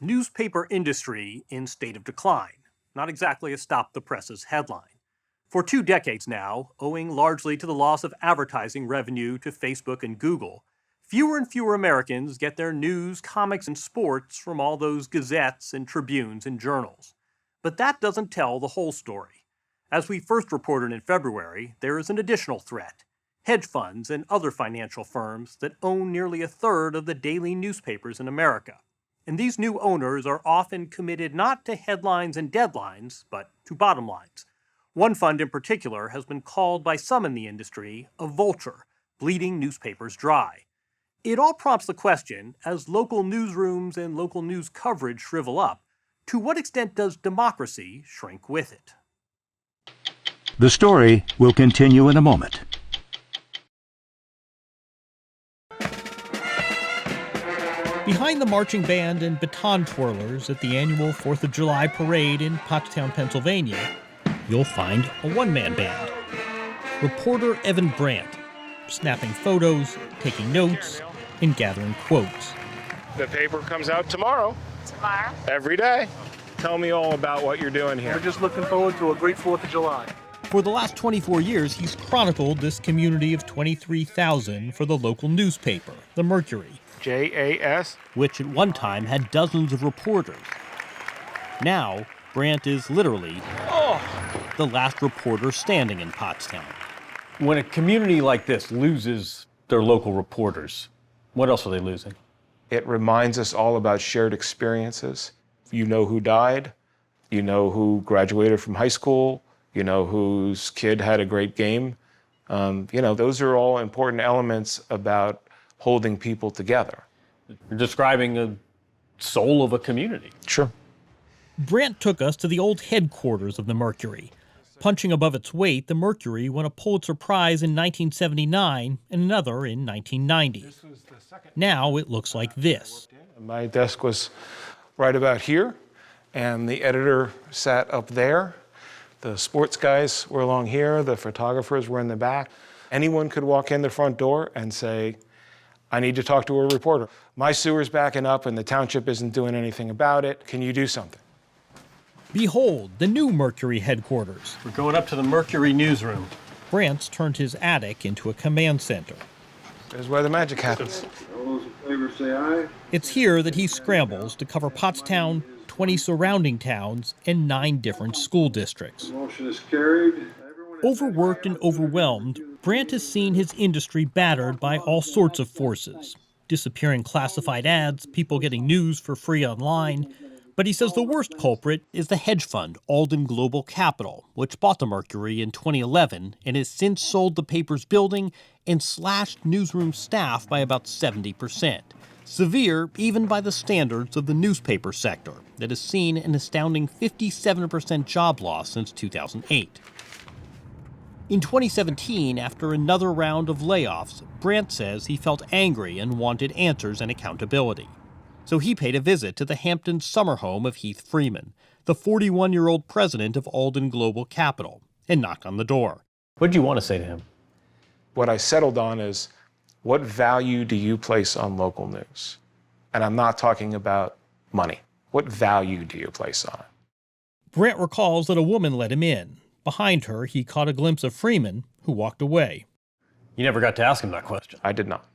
Newspaper industry in state of decline. Not exactly a stop the press's headline. For 2 decades now, owing largely to the loss of advertising revenue to Facebook and Google, fewer and fewer Americans get their news, comics, and sports from all those gazettes and tribunes and journals. But that doesn't tell the whole story. As we first reported in February, there is an additional threat: hedge funds and other financial firms that own nearly a third of the daily newspapers in America. And these new owners are often committed not to headlines and deadlines, but to bottom lines. One fund in particular has been called by some in the industry a vulture, bleeding newspapers dry. It all prompts the question, as local newsrooms and local news coverage shrivel up, to what extent does democracy shrink with it? The story will continue in a moment. Behind the marching band and baton twirlers at the annual 4th of July parade in Pottstown, Pennsylvania, you'll find a one-man band. Reporter Evan Brandt, snapping photos, taking notes, and gathering quotes. The paper comes out tomorrow. Tomorrow? Every day. Tell me all about what you're doing here. We're just looking forward to a great 4th of July. For the last 24 years, he's chronicled this community of 23,000 for the local newspaper, the Mercury. JAS? Which at one time had dozens of reporters. Now, Brandt is literally the last reporter standing in Pottstown. When a community like this loses their local reporters, what else are they losing? It reminds us all about shared experiences. You know who died, you know who graduated from high school, you know whose kid had a great game. Those are all important elements about holding people together. You're describing the soul of a community. Sure. Brandt took us to the old headquarters of the Mercury. Punching above its weight, the Mercury won a Pulitzer Prize in 1979 and another in 1990. Now it looks like this. My desk was right about here, and the editor sat up there. The sports guys were along here, the photographers were in the back. Anyone could walk in the front door and say, I need to talk to a reporter. My sewer's backing up and the township isn't doing anything about it. Can you do something? Behold, the new Mercury headquarters. We're going up to the Mercury newsroom. Brandt's turned his attic into a command center. There's where the magic happens. All those in favor say aye. It's here that he scrambles to cover Pottstown, 20 surrounding towns, and 9 different school districts. Motion is carried. Overworked and overwhelmed, Brandt has seen his industry battered by all sorts of forces. Disappearing classified ads, people getting news for free online. But he says the worst culprit is the hedge fund Alden Global Capital, which bought the Mercury in 2011 and has since sold the paper's building and slashed newsroom staff by about 70%. Severe even by the standards of the newspaper sector that has seen an astounding 57% job loss since 2008. In 2017, after another round of layoffs, Brandt says he felt angry and wanted answers and accountability. So he paid a visit to the Hampton summer home of Heath Freeman, the 41-year-old president of Alden Global Capital, and knocked on the door. What did you want to say to him? What I settled on is, what value do you place on local news? And I'm not talking about money. What value do you place on it? Brandt recalls that a woman let him in. Behind her, he caught a glimpse of Freeman, who walked away. You never got to ask him that question. I did not.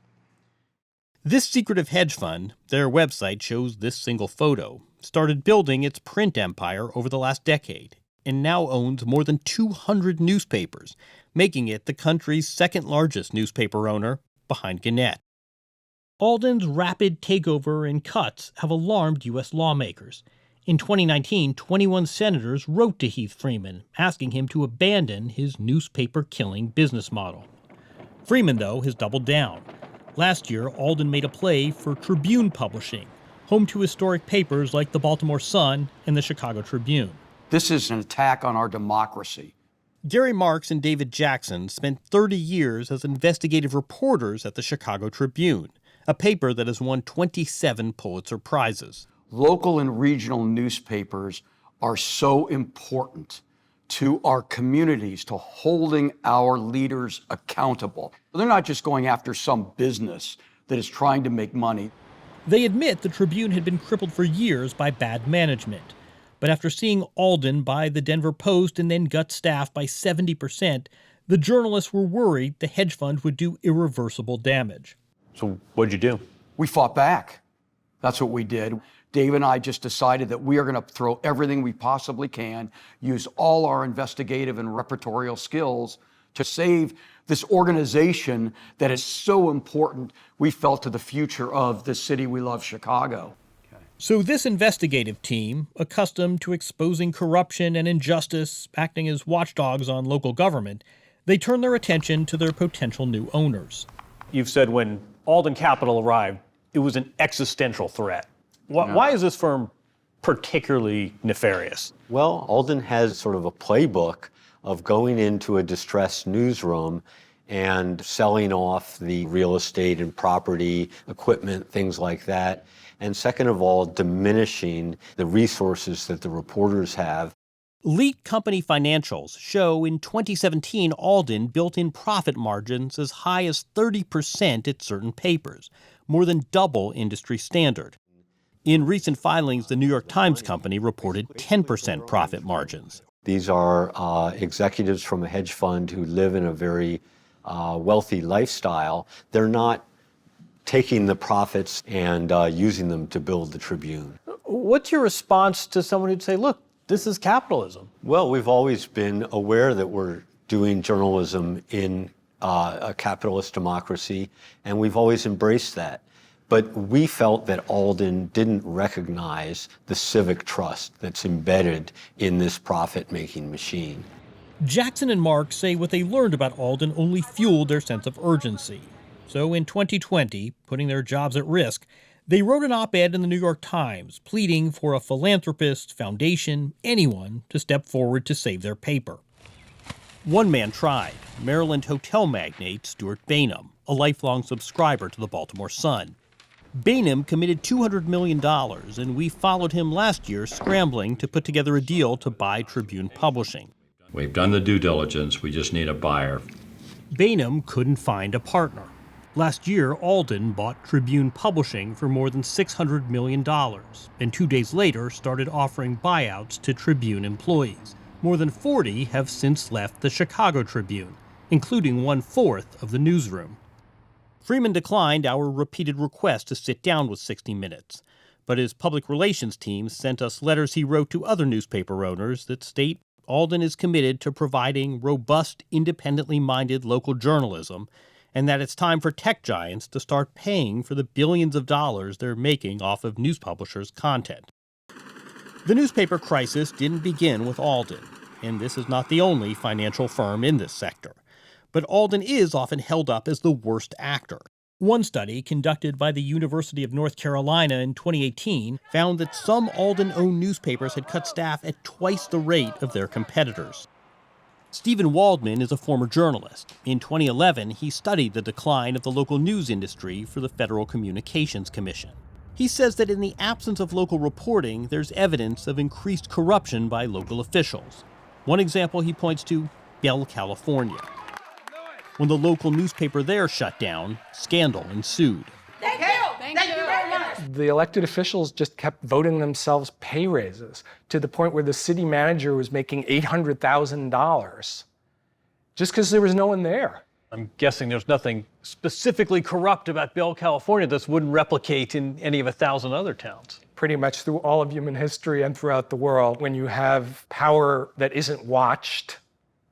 This secretive hedge fund, their website shows this single photo, started building its print empire over the last decade, and now owns more than 200 newspapers, making it the country's second largest newspaper owner, behind Gannett. Alden's rapid takeover and cuts have alarmed U.S. lawmakers. In 2019, 21 senators wrote to Heath Freeman, asking him to abandon his newspaper-killing business model. Freeman, though, has doubled down. Last year, Alden made a play for Tribune Publishing, home to historic papers like the Baltimore Sun and the Chicago Tribune. This is an attack on our democracy. Gary Marks and David Jackson spent 30 years as investigative reporters at the Chicago Tribune, a paper that has won 27 Pulitzer Prizes. Local and regional newspapers are so important to our communities, to holding our leaders accountable. They're not just going after some business that is trying to make money. They admit the Tribune had been crippled for years by bad management. But after seeing Alden buy the Denver Post and then gut staff by 70%, the journalists were worried the hedge fund would do irreversible damage. So what'd you do? We fought back. That's what we did. Dave and I just decided that we are going to throw everything we possibly can, use all our investigative and repertorial skills to save this organization that is so important, we felt, to the future of the city we love, Chicago. So this investigative team, accustomed to exposing corruption and injustice, acting as watchdogs on local government, they turn their attention to their potential new owners. You've said when Alden Capital arrived, it was an existential threat. Why is this firm particularly nefarious? Well, Alden has sort of a playbook of going into a distressed newsroom and selling off the real estate and property, equipment, things like that. And second of all, diminishing the resources that the reporters have. Leaked company financials show in 2017 Alden built in profit margins as high as 30% at certain papers, more than double industry standard. In recent filings, the New York Times company reported 10% profit margins. These are executives from a hedge fund who live in a very wealthy lifestyle. They're not taking the profits and using them to build the Tribune. What's your response to someone who'd say, look, this is capitalism? Well, we've always been aware that we're doing journalism in a capitalist democracy, and we've always embraced that. But we felt that Alden didn't recognize the civic trust that's embedded in this profit-making machine. Jackson and Mark say what they learned about Alden only fueled their sense of urgency. So in 2020, putting their jobs at risk, they wrote an op-ed in the New York Times pleading for a philanthropist, foundation, anyone to step forward to save their paper. One man tried, Maryland hotel magnate Stuart Bainum, a lifelong subscriber to the Baltimore Sun. Bainum committed $200 million, and we followed him last year scrambling to put together a deal to buy Tribune Publishing. We've done the due diligence. We just need a buyer. Bainum couldn't find a partner. Last year, Alden bought Tribune Publishing for more than $600 million, and 2 days later started offering buyouts to Tribune employees. More than 40 have since left the Chicago Tribune, including 1/4 of the newsroom. Freeman declined our repeated request to sit down with 60 Minutes, but his public relations team sent us letters he wrote to other newspaper owners that state Alden is committed to providing robust, independently minded local journalism, and that it's time for tech giants to start paying for the billions of dollars they're making off of news publishers' content. The newspaper crisis didn't begin with Alden, and this is not the only financial firm in this sector. But Alden is often held up as the worst actor. One study conducted by the University of North Carolina in 2018 found that some Alden-owned newspapers had cut staff at twice the rate of their competitors. Stephen Waldman is a former journalist. In 2011, he studied the decline of the local news industry for the Federal Communications Commission. He says that in the absence of local reporting, there's evidence of increased corruption by local officials. One example he points to, Bell, California. When the local newspaper there shut down, scandal ensued. Thank you very much. The elected officials just kept voting themselves pay raises to the point where the city manager was making $800,000 just because there was no one there. I'm guessing there's nothing specifically corrupt about Bell, California that wouldn't replicate in any of 1,000 other towns. Pretty much through all of human history and throughout the world, when you have power that isn't watched,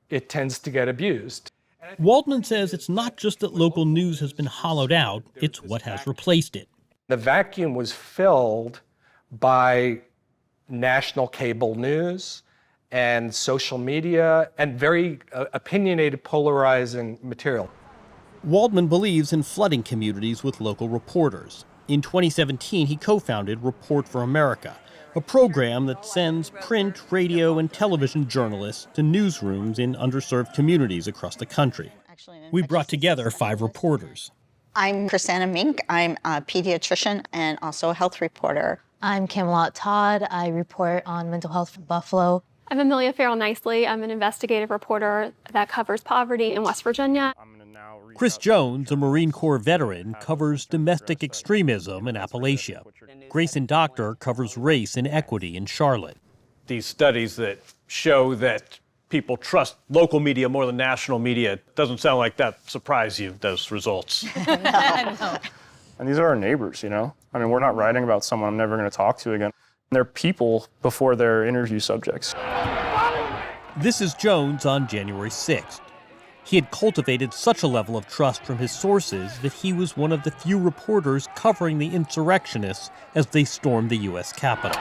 it tends to get abused. Waldman says it's not just that local news has been hollowed out, it's what has replaced it. The vacuum was filled by national cable news and social media and very opinionated, polarizing material. Waldman believes in flooding communities with local reporters. In 2017, he co-founded Report for America, a program that sends print, radio, and television journalists to newsrooms in underserved communities across the country. We brought together 5 reporters. I'm Chrisanna Mink. I'm a pediatrician and also a health reporter. I'm Camelot Todd. I report on mental health for Buffalo. I'm Amelia Farrell Nicely. I'm an investigative reporter that covers poverty in West Virginia. Chris Jones, a Marine Corps veteran, covers domestic extremism in Appalachia. Grayson Doctor covers race and equity in Charlotte. These studies that show that people trust local media more than national media, it doesn't sound like that surprised you, those results. No. And these are our neighbors, you know? I mean, we're not writing about someone I'm never going to talk to again. They're people before they're interview subjects. This is Jones on January 6th. He had cultivated such a level of trust from his sources that he was one of the few reporters covering the insurrectionists as they stormed the U.S. Capitol.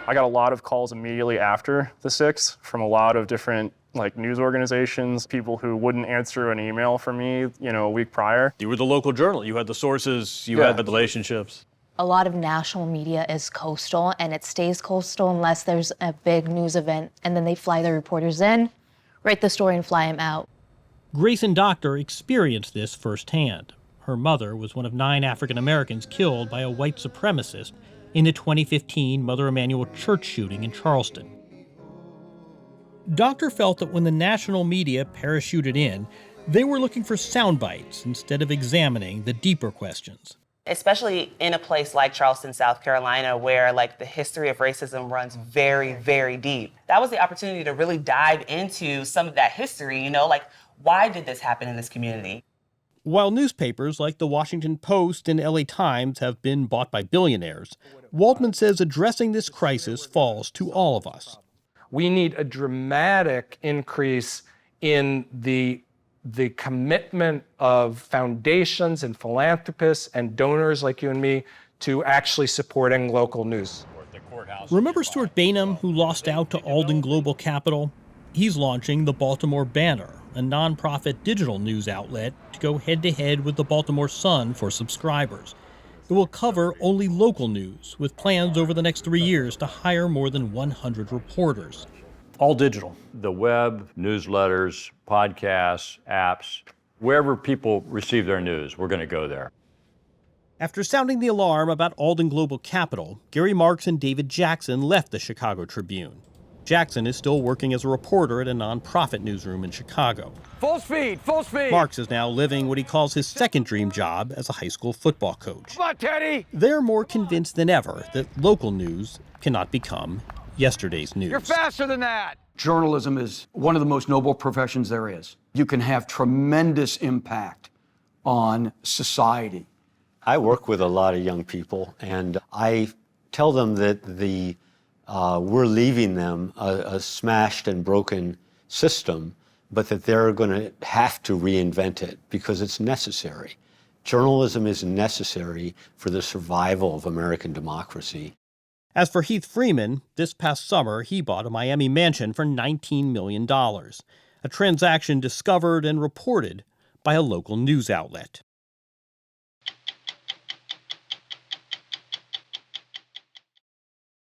I got a lot of calls immediately after the 6th from a lot of different news organizations, people who wouldn't answer an email from me, a week prior. You were the local journal. You had the sources. You had the relationships. A lot of national media is coastal, and it stays coastal unless there's a big news event, and then they fly the reporters in, write the story, and fly them out. Grayson Doctor experienced this firsthand. Her mother was one of 9 African Americans killed by a white supremacist in the 2015 Mother Emanuel church shooting in Charleston. Doctor felt that when the national media parachuted in, they were looking for sound bites instead of examining the deeper questions. Especially in a place like Charleston, South Carolina, where the history of racism runs very, very deep. That was the opportunity to really dive into some of that history, why did this happen in this community? While newspapers like the Washington Post and LA Times have been bought by billionaires, Waldman says addressing this crisis falls to all of us. We need a dramatic increase in the commitment of foundations and philanthropists and donors like you and me to actually supporting local news. Remember Stuart Bainum, who lost out to Alden Global Capital? He's launching the Baltimore Banner, a nonprofit digital news outlet to go head-to-head with the Baltimore Sun for subscribers. It will cover only local news, with plans over the next 3 years to hire more than 100 reporters. All digital. The web, newsletters, podcasts, apps, wherever people receive their news, we're going to go there. After sounding the alarm about Alden Global Capital, Gary Marks and David Jackson left the Chicago Tribune. Jackson is still working as a reporter at a nonprofit newsroom in Chicago. Full speed, full speed. Marks is now living what he calls his second dream job as a high school football coach. Come on, Teddy. They're more convinced than ever that local news cannot become yesterday's news. You're faster than that. Journalism is one of the most noble professions there is. You can have tremendous impact on society. I work with a lot of young people, and I tell them that we're leaving them a smashed and broken system, but that they're going to have to reinvent it because it's necessary. Journalism is necessary for the survival of American democracy. As for Heath Freeman, this past summer he bought a Miami mansion for $19 million, a transaction discovered and reported by a local news outlet.